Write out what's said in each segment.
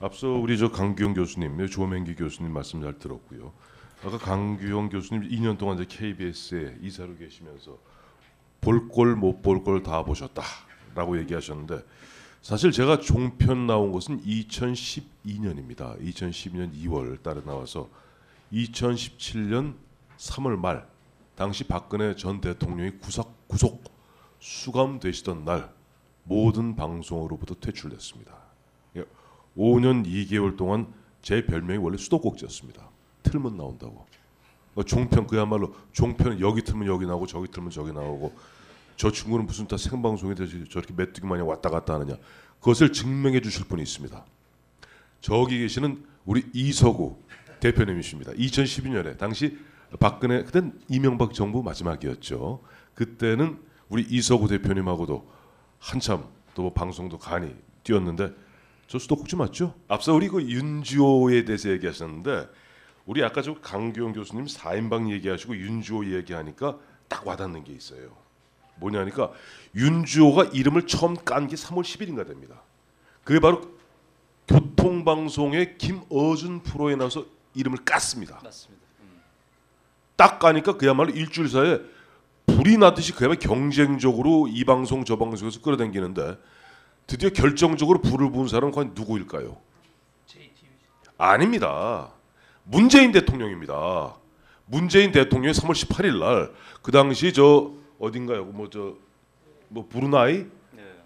앞서 우리 저 강규영 교수님, 조명기 교수님 말씀 잘 들었고요. 아까 강규영 교수님 2년 동안 이제 KBS에 이사로 계시면서 볼 걸 못 볼 걸 다 보셨다라고 얘기하셨는데 사실 제가 종편 나온 것은 2012년입니다. 2012년 2월 달에 나와서 2017년 3월 말 당시 박근혜 전 대통령이 구속 수감되시던 날 모든 방송으로부터 퇴출됐습니다. 5년 2개월 동안 제 별명이 원래 수도꼭지였습니다. 틀면 나온다고. 종편 그야말로 종편은 여기 틀면 여기 나오고 저기 틀면 저기 나오고 저 친구는 무슨 다 생방송에 대해서 저렇게 메뚜기 마냥 왔다 갔다 하느냐. 그것을 증명해 주실 분이 있습니다. 저기 계시는 우리 이석우 대표님이십니다. 2012년에 당시 박근혜 그땐 이명박 정부 마지막이었죠. 그때는 우리 이석우 대표님하고도 한참 또 방송도 간이 뛰었는데 저 수도꼭지 맞죠? 앞서 우리 그 윤주호에 대해서 얘기하셨는데 우리 아까 저 강규영 교수님 4인방 얘기하시고 윤주호 얘기하니까 딱 와닿는 게 있어요. 뭐냐니까 윤주호가 이름을 처음 깐 게 3월 10일인가 됩니다. 그게 바로 교통방송의 김어준 프로에 나와서 이름을 깠습니다. 맞습니다. 딱 까니까 그야말로 일주일 사이에 불이 나듯이 그야말로 경쟁적으로 이 방송 저 방송에서 끌어당기는데 드디어 결정적으로 불을 부은 사람은 과연 누구일까요? 아닙니다. 문재인 대통령입니다. 문재인 대통령이 3월 18일 날 그 당시 저 어딘가요? 뭐 브루나이,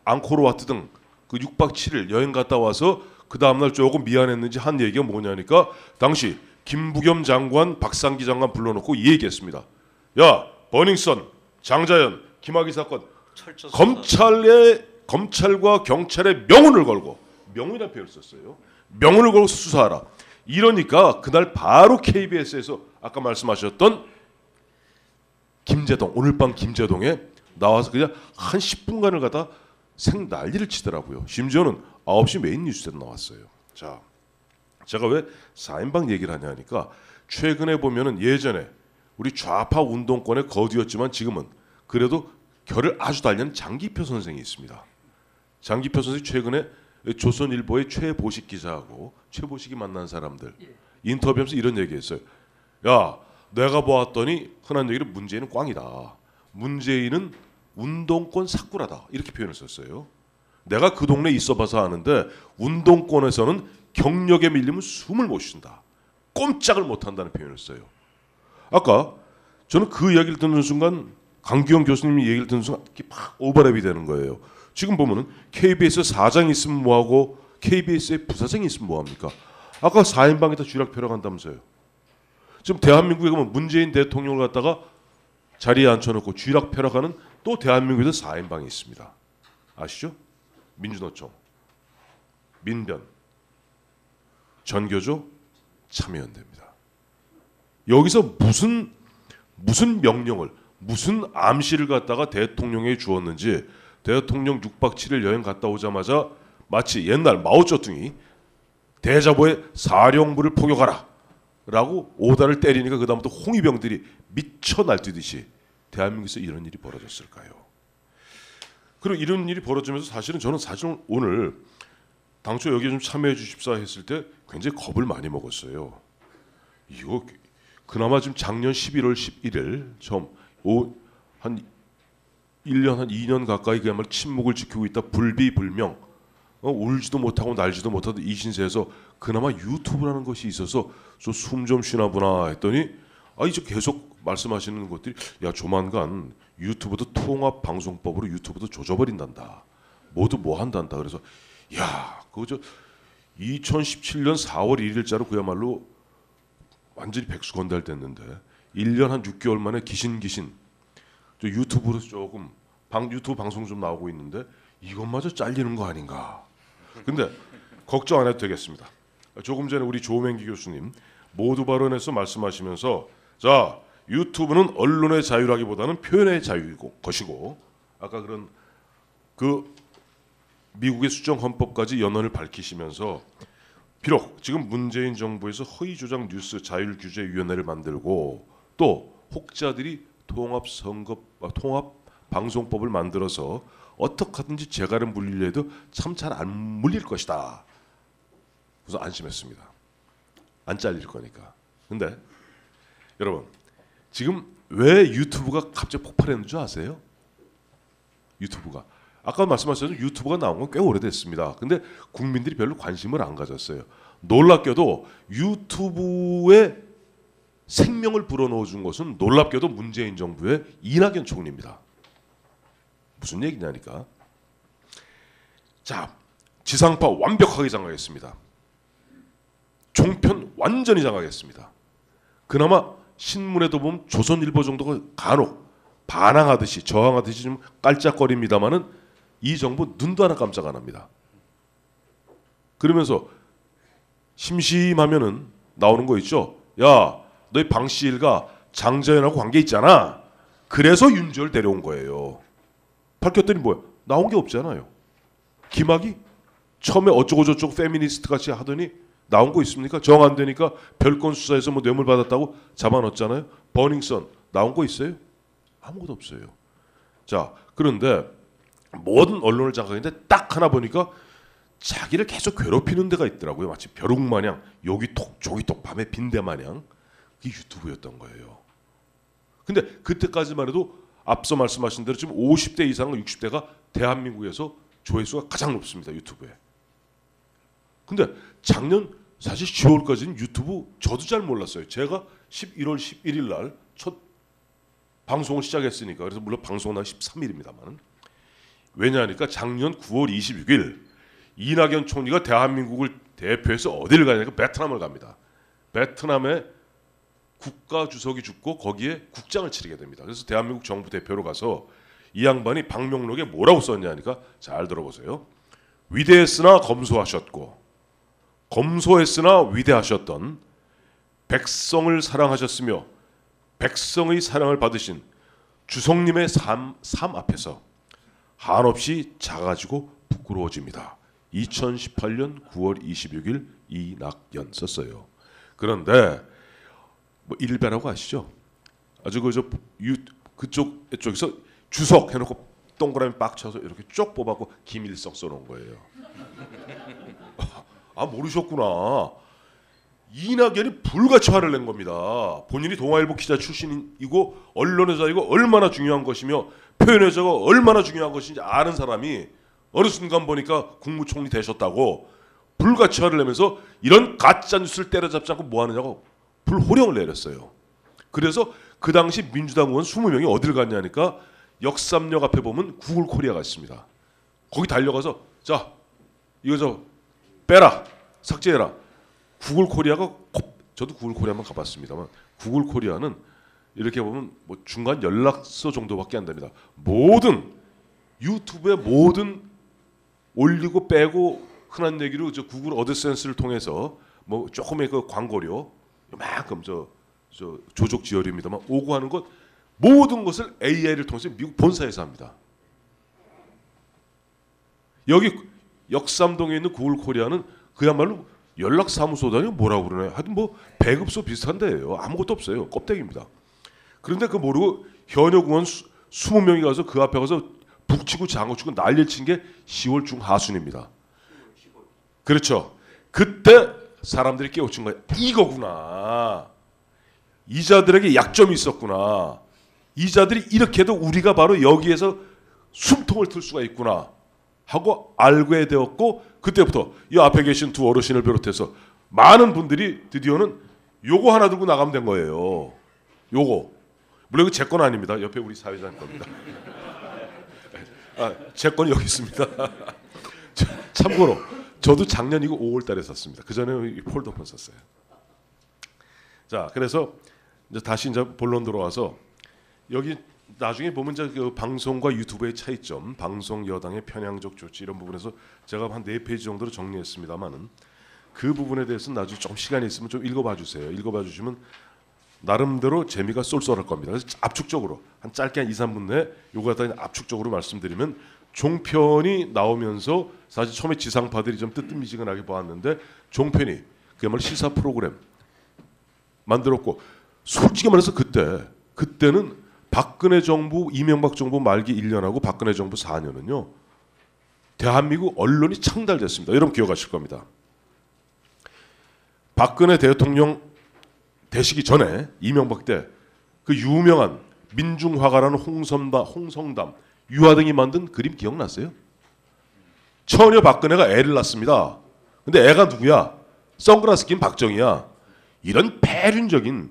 앙코르와트 등 그 6박 7일 여행 갔다 와서 그 다음 날 조금 미안했는지 한 얘기가 뭐냐니까 당시 김부겸 장관, 박상기 장관 불러놓고 이 얘기했습니다. 야, 버닝썬, 장자연, 김학의 사건 검찰과 경찰의 명운을 걸고 명운이라는 표현을 썼어요. 명운을 걸고 수사하라. 이러니까 그날 바로 KBS에서 아까 말씀하셨던 김재동 오늘 밤 김재동에 나와서 그냥 한 10분간을 갖다 생 난리를 치더라고요. 심지어는 9시 메인 뉴스에 나왔어요. 자, 제가 왜 4인방 얘기를 하냐니까 최근에 보면은 예전에 우리 좌파 운동권의 거두였지만 지금은 그래도 결을 아주 달리는 장기표 선생이 있습니다. 장기표 선생이 최근에 조선일보의 최보식 기자하고 최보식이 만난 사람들 인터뷰하면서 이런 얘기했어요. 야, 내가 보았더니 흔한 얘기로 문재인은 꽝이다. 문재인은 운동권 사꾸라다. 이렇게 표현을 썼어요. 내가 그 동네에 있어봐서 아는데 운동권에서는 경력에 밀리면 숨을 못 쉰다. 꼼짝을 못한다는 표현을 써요. 아까 저는 그 이야기를 듣는 순간 강규영 교수님이 얘기를 듣는 순간 이렇게 막 오버랩이 되는 거예요. 지금 보면은 KBS 사장이 있으면 뭐하고 KBS의 부사장이 있으면 뭐합니까? 아까 4인방에다 쥐락펴락 한다면서요. 지금 대한민국에 가면 문재인 대통령을 갖다가 자리에 앉혀놓고 쥐락펴락하는 또 대한민국에도 4인방이 있습니다. 아시죠? 민주노총, 민변, 전교조, 참여연대입니다. 여기서 무슨 명령을 무슨 암시를 갖다가 대통령에 주었는지 대통령 6박 7일 여행 갔다 오자마자 마치 옛날 마오쩌둥이 대자보의 사령부를 포격하라 라고 오다를 때리니까 그 다음부터 홍위병들이 미쳐 날뛰듯이 대한민국에서 이런 일이 벌어졌을까요? 그리고 이런 일이 벌어지면서 사실은 저는 오늘 당초 여기에 좀 참여해 주십사 했을 때 굉장히 겁을 많이 먹었어요. 이거 그나마 지금 작년 11월 11일 처음 한 1년 한 2년 가까이 그야말로 침묵을 지키고 있다 불비불명 울지도 못하고 날지도 못하던 이 신세에서 그나마 유튜브라는 것이 있어서 저 숨 좀 쉬나 보나 했더니 이제 계속 말씀하시는 것들이 야 조만간 유튜브도 통합방송법으로 유튜브도 조져버린단다. 모두 뭐 한단다. 그래서 야 그거 저 2017년 4월 1일자로 그야말로 완전히 백수건달됐는데 1년 한 6개월 만에 기신기신 저 유튜브로 조금 유튜브 방송 좀 나오고 있는데 이것마저 잘리는 거 아닌가. 근데 걱정 안 해도 되겠습니다. 조금 전에 우리 조명기 교수님 모두 발언에서 말씀하시면서 자 유튜브는 언론의 자유라기보다는 표현의 자유이고 것이고 아까 그런 그 미국의 수정 헌법까지 연원을 밝히시면서 비록 지금 문재인 정부에서 허위 조작 뉴스 자율 규제 위원회를 만들고 또 혹자들이 통합 방송법을 만들어서 어떻게 하든지 재갈을 물리려 해도 참 잘 안 물릴 것이다. 그래서 안심했습니다. 안 잘릴 거니까. 근데 여러분 지금 왜 유튜브가 갑자기 폭발했는 줄 아세요? 유튜브가 아까 말씀하셨던 유튜브가 나온 건 꽤 오래됐습니다. 근데 국민들이 별로 관심을 안 가졌어요. 놀랍게도 유튜브에 생명을 불어넣어 준 것은 놀랍게도 문재인 정부의 이낙연 총리입니다. 무슨 얘기냐니까. 자, 지상파 완벽하게 장악했습니다. 종편 완전히 장악했습니다. 그나마 신문에도 보면 조선일보 정도가 간혹 반항하듯이 저항하듯이 좀 깔짝거립니다마는 이 정부 눈도 하나 깜짝 안 합니다. 그러면서 심심하면은 나오는 거 있죠. 야, 너희 방씨 일가 장자연하고 관계 있잖아. 그래서 윤주열 데려온 거예요. 밝혔더니 뭐야? 나온 게 없잖아요. 김학이 처음에 어쩌고저쩌고 페미니스트 같이 하더니 나온 거 있습니까? 정 안 되니까 별건 수사에서 뭐 뇌물 받았다고 잡아넣었잖아요. 버닝썬 나온 거 있어요? 아무것도 없어요. 자, 그런데 모든 언론을 장악했는데 딱 하나 보니까 자기를 계속 괴롭히는 데가 있더라고요. 마치 벼룩 마냥 여기 톡 저기 톡 밤에 빈대 마냥. 그게 유튜브였던 거예요. 근데 그때까지만 해도 앞서 말씀하신 대로 지금 50대 이상 60대가 대한민국에서 조회수가 가장 높습니다. 유튜브에. 근데 작년 사실 10월까지는 유튜브 저도 잘 몰랐어요. 제가 11월 11일 날 첫 방송을 시작했으니까. 그래서 물론 방송 날 13일입니다만. 왜냐하니까 작년 9월 26일 이낙연 총리가 대한민국을 대표해서 어디를 가냐니까 베트남을 갑니다. 베트남에 국가 주석이 죽고 거기에 국장을 치르게 됩니다. 그래서 대한민국 정부 대표로 가서 이 양반이 방명록에 뭐라고 썼냐니까 잘 들어보세요. 위대했으나 검소하셨고 검소했으나 위대하셨던 백성을 사랑하셨으며 백성의 사랑을 받으신 주석님의 삶 앞에서 한없이 작아지고 부끄러워집니다. 2018년 9월 26일 이낙연 썼어요. 그런데 뭐 일베라고 아시죠? 아주 그쪽에서 주석 해놓고 동그라미 빡 쳐서 이렇게 쭉 뽑아고 김일성 써놓은 거예요. 아 모르셨구나. 이낙연이 불같이 화를 낸 겁니다. 본인이 동아일보 기자 출신이고 언론의 자유가 얼마나 중요한 것이며 표현의 자유가 얼마나 중요한 것인지 아는 사람이 어느 순간 보니까 국무총리 되셨다고 불같이 화를 내면서 이런 가짜 뉴스를 때려잡지 않고 뭐 하느냐고 불호령을 내렸어요. 그래서 그 당시 민주당 의원 20명이 어딜 갔냐니까 역삼역 앞에 보면 구글 코리아가 있습니다. 거기 달려가서 자 이거 저 빼라 삭제해라. 구글 코리아가 저도 구글 코리아만 가봤습니다만 구글 코리아는 이렇게 보면 뭐 중간 연락처 정도밖에 안 됩니다. 모든 유튜브에 모든 올리고 빼고 흔한 얘기로 저 구글 어드센스를 통해서 뭐 조금의 그 광고료 이만큼 저 조족 지열입니다만 오고 하는 것 모든 것을 AI를 통해서 미국 본사에서 합니다. 여기 역삼동에 있는 구글 코리아는 그야말로 연락사무소다니 뭐라고 그러나요? 하여튼 뭐 배급소 비슷한 데예요. 아무것도 없어요. 껍데기입니다. 그런데 그거 모르고 현역 의원 20명이 가서 그 앞에 가서 북치고 장구치고 난리를 친 게 10월 중하순입니다. 그렇죠. 그때 사람들이 깨우친 거예요. 이거구나. 이자들에게 약점이 있었구나. 이자들이 이렇게 해도 우리가 바로 여기에서 숨통을 틀 수가 있구나 하고 알게 되었고 그때부터 이 앞에 계신 두 어르신을 비롯해서 많은 분들이 드디어는 요거 하나 들고 나가면 된 거예요. 요거. 물론 이거 제 건 아닙니다. 옆에 우리 사회자님 겁니다. 아, 제 건 여기 있습니다. 참고로 저도 작년 이거 5월 달에 샀습니다. 그 전에 폴더폰 샀어요. 자, 그래서 이제 다시 이제 본론 들어와서 여기 나중에 보면 이제 그 방송과 유튜브의 차이점, 방송 여당의 편향적 조치 이런 부분에서 제가 한 4페이지 정도로 정리했습니다만은 그 부분에 대해서는 나중에 좀 시간이 있으면 좀 읽어봐 주세요. 읽어봐 주시면 나름대로 재미가 쏠쏠할 겁니다. 그래서 압축적으로 한 짧게 한 2, 3분 내에 요거 갖다 압축적으로 말씀드리면 종편이 나오면서 사실 처음에 지상파들이 좀 뜨뜻미지근하게 보았는데 종편이 그야말로 시사 프로그램 만들었고 솔직히 말해서 그때는 박근혜 정부, 이명박 정부 말기 1년하고 박근혜 정부 4년은요. 대한민국 언론이 창달됐습니다. 여러분 기억하실 겁니다. 박근혜 대통령 되시기 전에 이명박 때 그 유명한 민중화가라는 홍성담, 유화등이 만든 그림 기억나세요? 처녀 박근혜가 애를 낳습니다. 근데 애가 누구야? 선글라스 낀 박정희야. 이런 패륜적인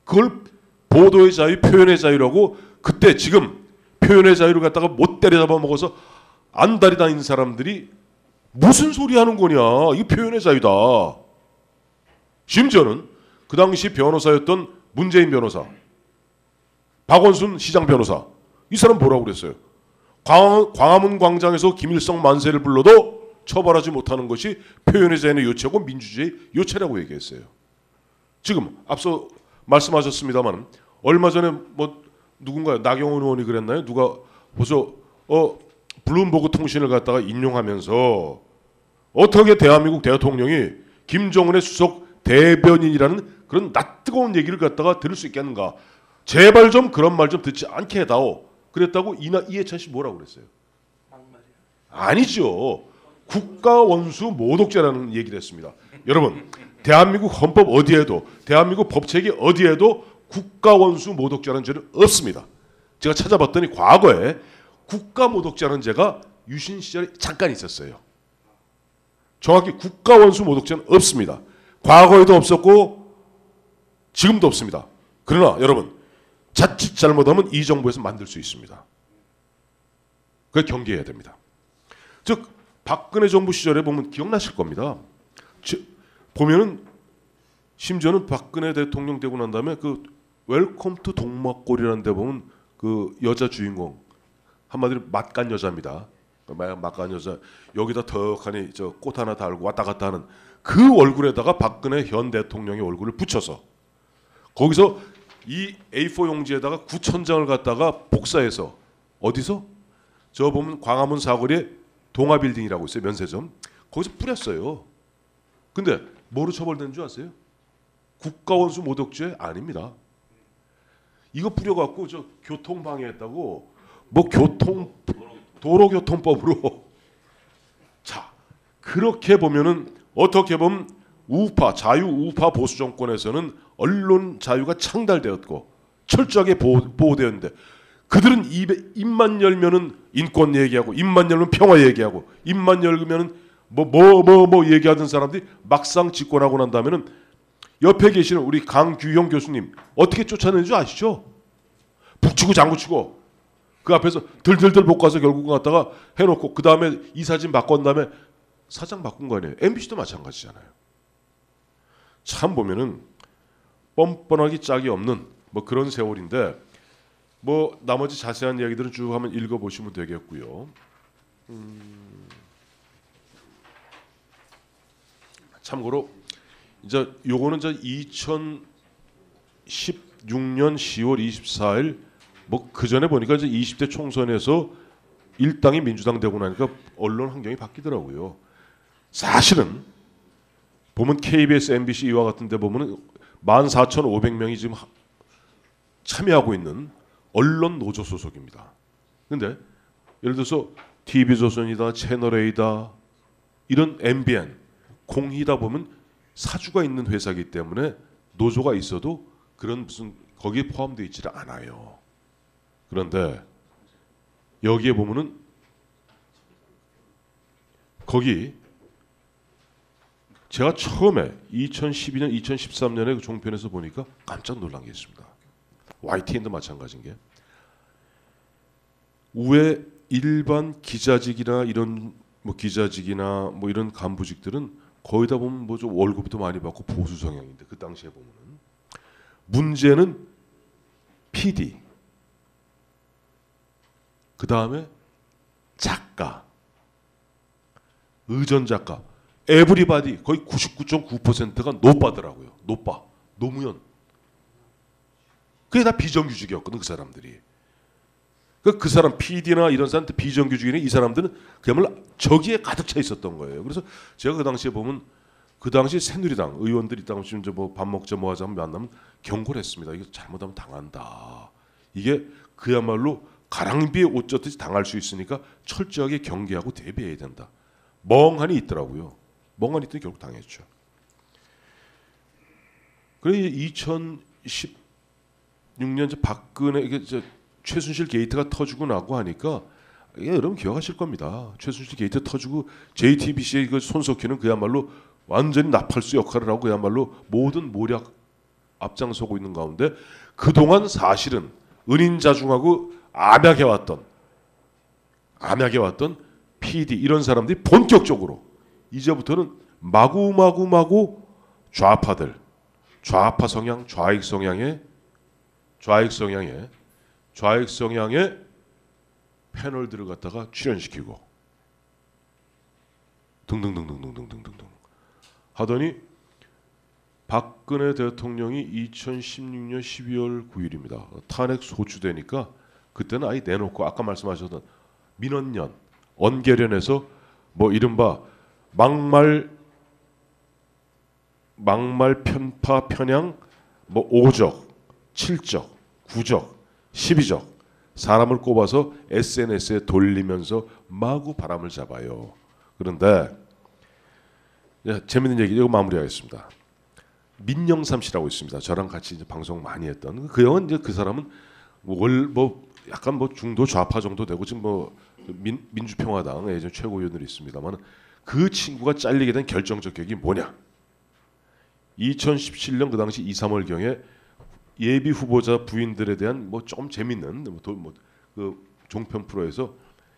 그걸 보도의 자유, 표현의 자유라고 그때 지금 표현의 자유를 갖다가 못 때려잡아 먹어서 안달이 다니는 사람들이 무슨 소리 하는 거냐. 이게 표현의 자유다. 심지어는 그 당시 변호사였던 문재인 변호사, 박원순 시장 변호사, 이 사람 뭐라고 그랬어요? 광화문 광장에서 김일성 만세를 불러도 처벌하지 못하는 것이 표현의 자유의 요체고 민주주의의 요체라고 얘기했어요. 지금 앞서 말씀하셨습니다만 얼마 전에 뭐 누군가요? 나경원 의원이 그랬나요? 누가 벌써 블룸버그 통신을 갖다가 인용하면서 어떻게 대한민국 대통령이 김정은의 수석 대변인이라는 그런 낯뜨거운 얘기를 갖다가 들을 수 있겠는가? 제발 좀 그런 말 좀 듣지 않게 해다오. 그랬다고 이해찬 씨 뭐라고 그랬어요? 아니죠. 국가원수 모독죄라는 얘기를 했습니다. 여러분, 대한민국 헌법 어디에도, 대한민국 법체계 어디에도 국가원수 모독죄라는 죄는 없습니다. 제가 찾아봤더니 과거에 국가모독죄라는 죄가 유신 시절에 잠깐 있었어요. 정확히 국가원수 모독죄는 없습니다. 과거에도 없었고 지금도 없습니다. 그러나 여러분, 자칫 잘못하면 이 정부에서 만들 수 있습니다. 그걸 경계해야 됩니다. 즉 박근혜 정부 시절에 보면 기억나실 겁니다. 보면은 심지어는 박근혜 대통령 되고 난 다음에 그 웰컴 투 동막골이라는 데 보면 그 여자 주인공 한마디로 맛간 여자입니다. 맛간 여자 여기다 턱하니 저 꽃 하나 달고 왔다 갔다 하는 그 얼굴에다가 박근혜 현 대통령의 얼굴을 붙여서 거기서 이 A4 용지에다가 9,000장을 갖다가 복사해서 어디서? 저 보면 광화문 사거리에 동아빌딩이라고 있어요. 면세점. 거기서 뿌렸어요. 근데 뭐로 처벌되는 줄 아세요? 국가원수 모독죄 아닙니다. 이거 뿌려갖고 저 교통방해했다고 뭐 도로교통법으로 자 그렇게 보면은 어떻게 보면 우파 자유 우파 보수 정권에서는 언론 자유가 창달되었고 철저하게 보호되었는데 그들은 입만 열면은 인권 얘기하고 입만 열면 평화 얘기하고 입만 열면은 뭐 얘기하던 사람들이 막상 집권하고 난 다음에는 옆에 계시는 우리 강규형 교수님 어떻게 쫓아내는 줄 아시죠? 북치고 장구치고 그 앞에서 들들들 볶아서 결국 갖다가 해놓고 그 다음에 이 사진 바꾼 다음에 사장 바꾼 거 아니에요. MBC도 마찬가지잖아요. 참 보면은 뻔뻔하기 짝이 없는 뭐 그런 세월인데 뭐 나머지 자세한 이야기들은 쭉 한번 읽어보시면 되겠고요. 참고로 이제 요거는 이제 2016년 10월 24일 뭐 그 전에 보니까 이제 20대 총선에서 일당이 민주당 되고 나니까 언론 환경이 바뀌더라고요. 사실은 보면 KBS, MBC 이와 같은 데 보면 14,500명이 지금 참여하고 있는 언론 노조 소속입니다. 근데 예를 들어서 TV조선이다, 채널A다 이런 MBN, 공희다 보면 사주가 있는 회사이기 때문에 노조가 있어도 그런 무슨 거기에 포함되어 있지를 않아요. 그런데 여기에 보면은 거기 제가 처음에 2012년, 2013년에 그 종편에서 보니까 깜짝 놀란 게 있습니다. YTN도 마찬가지인 게 왜 일반 기자직이나 이런 뭐 기자직이나 뭐 이런 간부직들은 거의 다 보면 뭐 좀 월급도 많이 받고 보수 성향인데 그 당시에 보면은 문제는 PD 그 다음에 작가, 의전 작가, 에브리바디 거의 99.9%가 노빠더라고요. 노빠, 노무현. 그게 다 비정규직이었거든 그 사람들이. 그 사람 PD나 이런 사람들 비정규직이나 이 사람들은 그야말로 저기에 가득 차 있었던 거예요. 그래서 제가 그 당시에 보면 그 당시 새누리당 의원들이 있다고 지금 뭐 밥 먹자 뭐 하자 만나면 경고를 했습니다. 이거 잘못하면 당한다. 이게 그야말로 가랑비에 옷 젖듯이 당할 수 있으니까 철저하게 경계하고 대비해야 된다. 멍하니 있더라고요. 멍하니 있더니 결국 당했죠. 그래 2016년 박근혜 이게 최순실 게이트가 터지고 나고 하니까 이게 여러분 기억하실 겁니다. 최순실 게이트 터지고 JTBC의 그 손석희는 그야말로 완전히 나팔수 역할을 하고 그야말로 모든 모략 앞장서고 있는 가운데 그동안 사실은 은인자중하고 암약해왔던 PD 이런 사람들이 본격적으로 이제부터는 마구마구 좌파들, 좌파 성향, 좌익 성향의 패널들을 갖다가 출연시키고 등등등등등등등등 하더니 박근혜 대통령이 2016년 12월 9일입니다. 탄핵 소추되니까 그때는 아예 내놓고 아까 말씀하셨던 민원연, 언개련에서 뭐 이른바 막말 편파 편향 뭐 5적, 7적, 9적, 12적 사람을 꼽아서 SNS에 돌리면서 마구 바람을 잡아요. 그런데 재밌는 얘기 이거 마무리하겠습니다. 민영삼 씨라고 있습니다. 저랑 같이 이제 방송 많이 했던 그 형은 이제 그 사람은 뭐 약간 뭐 중도 좌파 정도 되고 지금 뭐 민주평화당 예전 최고위원으로 있습니다만 그 친구가 잘리게 된 결정적 계기 뭐냐? 2017년 그 당시 2, 3월 경에 예비 후보자 부인들에 대한 뭐 좀 재밌는 그 종편 프로에서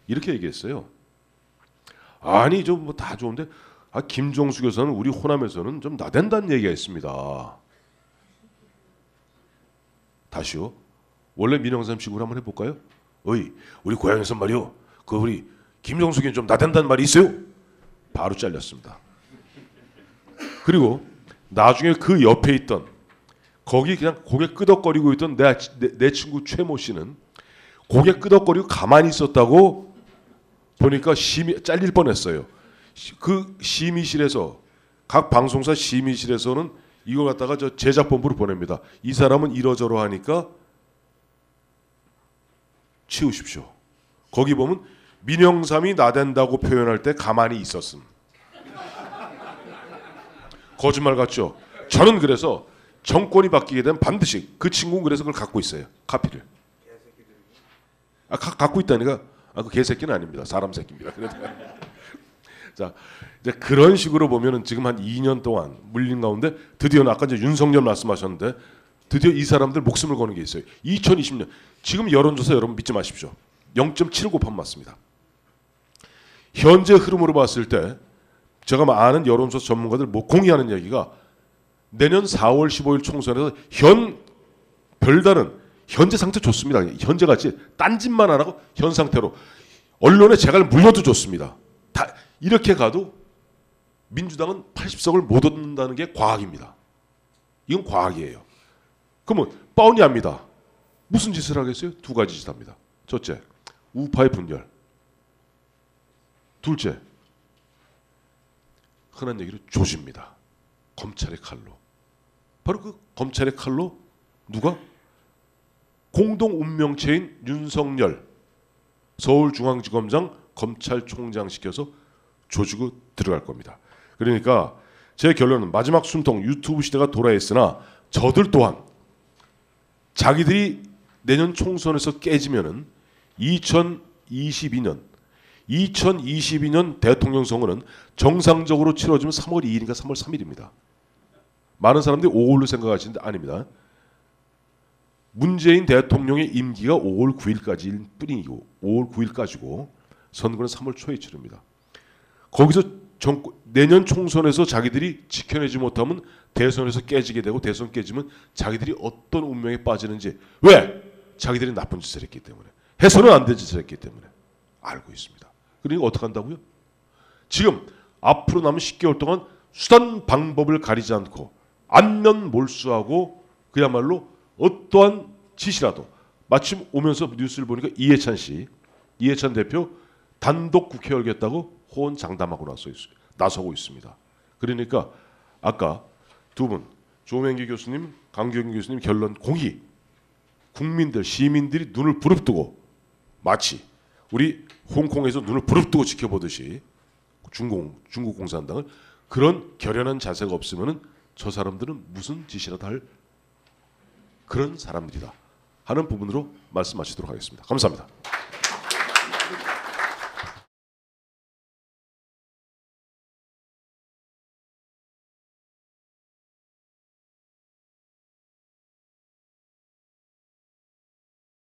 이렇게 얘기했어요. 아니 좀 뭐 다 좋은데 김종수 교사는 우리 호남에서는 좀 나댄다는 얘기가 있습니다. 다시요. 원래 민영삼 식으로 한번 해볼까요? 어이 우리 고향에서 말이요. 그 우리 김종수 교사는 좀 나댄다는 말이 있어요. 바로 잘렸습니다. 그리고 나중에 그 옆에 있던 거기 그냥 고개 끄덕거리고 있던 내 친구 최모 씨는 고개 끄덕거리고 가만히 있었다고 보니까 잘릴 뻔했어요. 그 심의실에서 각 방송사 심의실에서는 이걸 갖다가 저 제작본부로 보냅니다. 이 사람은 이러저러 하니까 치우십시오. 거기 보면 민영삼이 나댄다고 표현할 때 가만히 있었음. 거짓말 같죠? 저는 그래서 정권이 바뀌게 되면 반드시 그 친구는 그래서 그걸 갖고 있어요. 카피를. 갖고 있다니까. 그 개새끼는 아닙니다. 사람 새끼입니다. 자, 이제 그런 식으로 보면은 지금 한 2년 동안 물린 가운데 드디어는 아까 이제 윤석열 말씀하셨는데 드디어 이 사람들 목숨을 거는 게 있어요. 2020년 지금 여론조사 여러분 믿지 마십시오. 0.79% 맞습니다. 현재 흐름으로 봤을 때 제가 아는 여론조사 전문가들 뭐 공유하는 얘기가 내년 4월 15일 총선에서 별다른 현재 상태 좋습니다. 현재 같이 딴짓만 안 하고 현 상태로 언론에 재갈 물려도 좋습니다. 다 이렇게 가도 민주당은 80석을 못 얻는다는 게 과학입니다. 이건 과학이에요. 그러면 뻔히 합니다. 무슨 짓을 하겠어요? 두 가지 짓 합니다. 첫째, 우파의 분열. 둘째, 흔한 얘기로 조집니다. 검찰의 칼로. 바로 그 검찰의 칼로 누가? 공동 운명체인 윤석열 서울중앙지검장 검찰총장 시켜서 조지고 들어갈 겁니다. 그러니까 제 결론은 마지막 숨통 유튜브 시대가 돌아했으나 저들 또한 자기들이 내년 총선에서 깨지면은 2022년 대통령 선거는 정상적으로 치러지면 3월 2일인가 3월 3일입니다. 많은 사람들이 5월로 생각하시는데 아닙니다. 문재인 대통령의 임기가 5월 9일까지일 뿐이고 5월 9일까지고 선거는 3월 초에 치릅니다. 거기서 내년 총선에서 자기들이 지켜내지 못하면 대선에서 깨지게 되고 대선 깨지면 자기들이 어떤 운명에 빠지는지 왜? 자기들이 나쁜 짓을 했기 때문에 해서는 안 될 짓을 했기 때문에 알고 있습니다. 그러니까 어떻게 한다고요? 지금 앞으로 남은 10개월 동안 수단 방법을 가리지 않고 안면몰수하고 그야말로 어떠한 짓이라도 마침 오면서 뉴스를 보니까 이해찬 대표 단독 국회 열겠다고 호언장담하고 나서고 있습니다. 그러니까 아까 두 분 조명기 교수님, 강경희 교수님 결론 공히 시민들이 눈을 부릅뜨고 마치 우리 홍콩에서 눈을 부릅뜨고 지켜보듯이 중국 공산당을 그런 결연한 자세가 없으면은 저 사람들은 무슨 짓이라도 할 그런 사람들이다 하는 부분으로 말씀 마치도록 하겠습니다. 감사합니다.